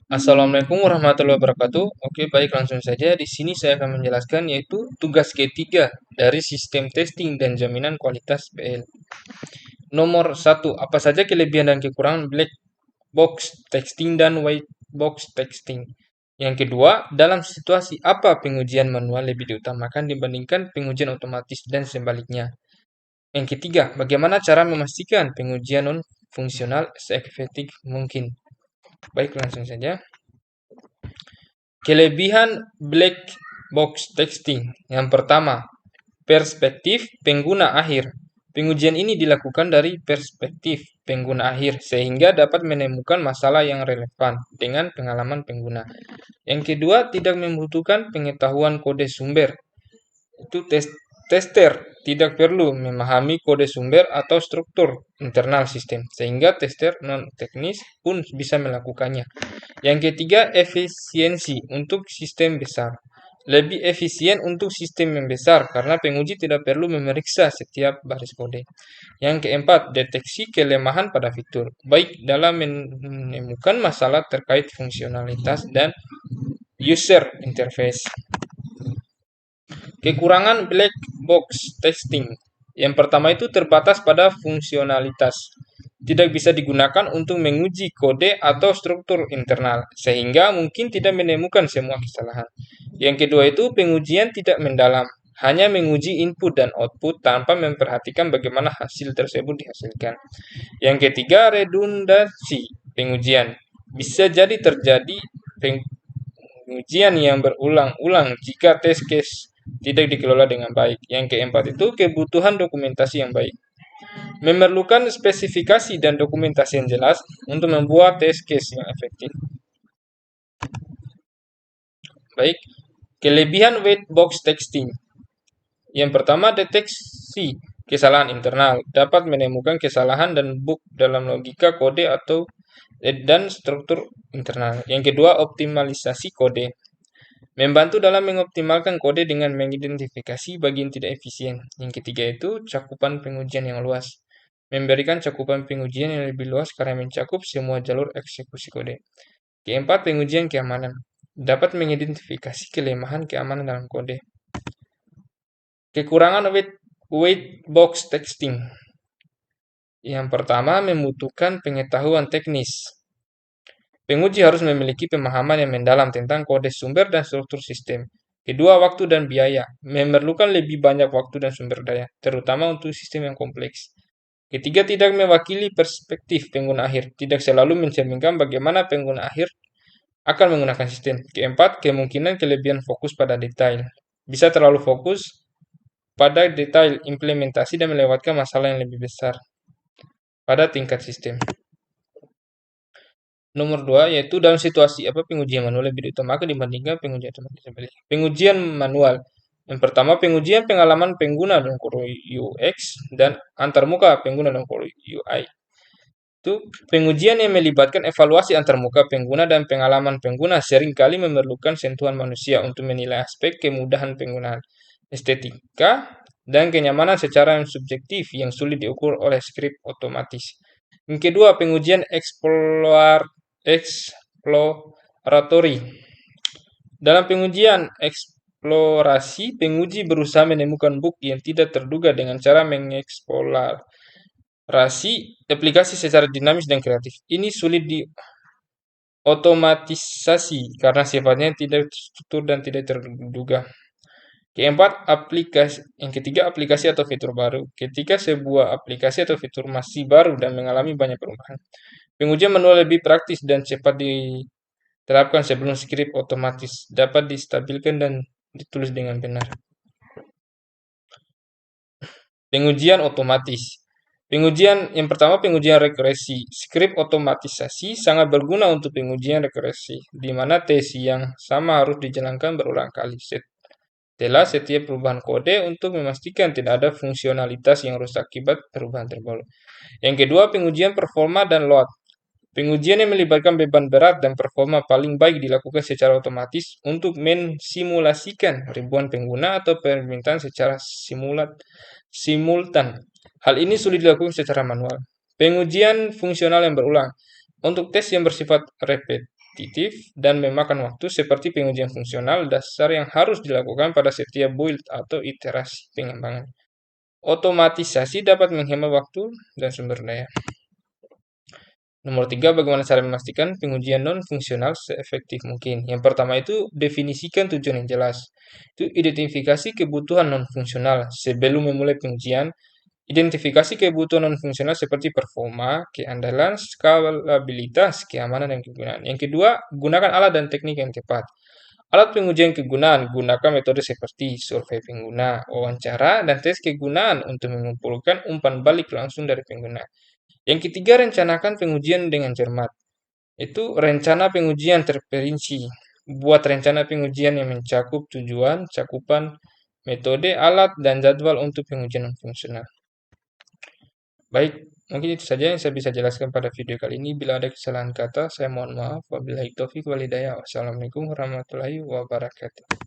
Assalamualaikum warahmatullahi wabarakatuh. Oke, baik langsung saja. Di sini saya akan menjelaskan yaitu tugas ketiga dari sistem testing dan jaminan kualitas PL. Nomor satu, apa saja kelebihan dan kekurangan black box testing dan white box testing? Yang kedua, dalam situasi apa pengujian manual lebih diutamakan dibandingkan pengujian otomatis dan sebaliknya? Yang ketiga, bagaimana cara memastikan pengujian non-fungsional seefektif mungkin? Baik, langsung saja. Kelebihan black box texting. Yang pertama, perspektif pengguna akhir. Pengujian ini dilakukan dari perspektif pengguna akhir sehingga dapat menemukan masalah yang relevan dengan pengalaman pengguna. Yang kedua, tidak membutuhkan pengetahuan kode sumber. Itu tester tidak perlu memahami kode sumber atau struktur internal sistem, sehingga tester non-teknis pun bisa melakukannya. Yang ketiga, efisiensi untuk sistem besar. Lebih efisien untuk sistem yang besar karena penguji tidak perlu memeriksa setiap baris kode. Yang keempat, deteksi kelemahan pada fitur, baik dalam menemukan masalah terkait fungsionalitas dan user interface. Kekurangan black box testing. Yang pertama itu terbatas pada fungsionalitas. Tidak bisa digunakan untuk menguji kode atau struktur internal, sehingga mungkin tidak menemukan semua kesalahan. Yang kedua itu pengujian tidak mendalam, hanya menguji input dan output tanpa memperhatikan bagaimana hasil tersebut dihasilkan. Yang ketiga, redundansi pengujian. Bisa jadi terjadi pengujian yang berulang-ulang jika test case tidak dikelola dengan baik. Yang keempat itu kebutuhan dokumentasi yang baik. Memerlukan spesifikasi dan dokumentasi yang jelas untuk membuat test case yang efektif. Baik, kelebihan white box testing. Yang pertama, deteksi kesalahan internal. Dapat menemukan kesalahan dan bug dalam logika kode atau dan struktur internal. Yang kedua, optimalisasi kode. Membantu dalam mengoptimalkan kode dengan mengidentifikasi bagian tidak efisien. Yang ketiga itu cakupan pengujian yang luas. Memberikan cakupan pengujian yang lebih luas karena mencakup semua jalur eksekusi kode. Keempat, pengujian keamanan. Dapat mengidentifikasi kelemahan keamanan dalam kode. Kekurangan white box testing. Yang pertama, membutuhkan pengetahuan teknis. Penguji harus memiliki pemahaman yang mendalam tentang kode sumber dan struktur sistem. Kedua, waktu dan biaya. Memerlukan lebih banyak waktu dan sumber daya, terutama untuk sistem yang kompleks. Ketiga, tidak mewakili perspektif pengguna akhir. Tidak selalu mencerminkan bagaimana pengguna akhir akan menggunakan sistem. Keempat, kemungkinan kelebihan fokus pada detail. Bisa terlalu fokus pada detail implementasi dan melewatkan masalah yang lebih besar pada tingkat sistem. Nomor 2 yaitu dalam situasi apa pengujian manual lebih diutamakan dibandingkan pengujian otomatis. Pengujian manual. Yang pertama, pengujian pengalaman pengguna dalam kurun UX dan antarmuka pengguna dalam kurun UI. Itu pengujian yang melibatkan evaluasi antarmuka pengguna dan pengalaman pengguna seringkali memerlukan sentuhan manusia untuk menilai aspek kemudahan penggunaan, estetika, dan kenyamanan secara subjektif yang sulit diukur oleh skrip otomatis. Yang kedua, pengujian eksploratory. Dalam pengujian eksplorasi, penguji berusaha menemukan bug yang tidak terduga dengan cara mengeksplorasi aplikasi secara dinamis dan kreatif. Ini sulit diotomatisasi karena sifatnya tidak terstruktur dan tidak terduga. Yang ketiga, aplikasi atau fitur baru. Ketika sebuah aplikasi atau fitur masih baru dan mengalami banyak perubahan, pengujian manual lebih praktis dan cepat diterapkan sebelum skrip otomatis dapat distabilkan dan ditulis dengan benar. Pengujian otomatis. Yang pertama, pengujian regresi. Skrip otomatisasi sangat berguna untuk pengujian regresi, di mana tes yang sama harus dijalankan berulang kali setelah setiap perubahan kode untuk memastikan tidak ada fungsionalitas yang rusak akibat perubahan terbaru. Yang kedua, pengujian performa dan load. Pengujian yang melibatkan beban berat dan performa paling baik dilakukan secara otomatis untuk mensimulasikan ribuan pengguna atau permintaan secara simultan. Hal ini sulit dilakukan secara manual. Pengujian fungsional yang berulang. Untuk tes yang bersifat repetitif, dan memakan waktu seperti pengujian fungsional dasar yang harus dilakukan pada setiap build atau iterasi pengembangan. Otomatisasi dapat menghemat waktu dan sumber daya. Nomor 3, bagaimana cara memastikan pengujian non-fungsional seefektif mungkin. Yang pertama itu definisikan tujuan yang jelas. Itu identifikasi kebutuhan non-fungsional sebelum memulai pengujian. Identifikasi kebutuhan non-fungsional seperti performa, keandalan, skalabilitas, keamanan, dan kegunaan. Yang kedua, gunakan alat dan teknik yang tepat. Alat pengujian kegunaan, gunakan metode seperti survei pengguna, wawancara, dan tes kegunaan untuk mengumpulkan umpan balik langsung dari pengguna. Yang ketiga, rencanakan pengujian dengan cermat. Itu rencana pengujian terperinci. Buat rencana pengujian yang mencakup tujuan, cakupan, metode, alat, dan jadwal untuk pengujian non-fungsional. Baik, mungkin itu saja yang saya bisa jelaskan pada video kali ini. Bila ada kesalahan kata, saya mohon maaf. Wabillahi taufiq walhidayah. Wassalamualaikum warahmatullahi wabarakatuh.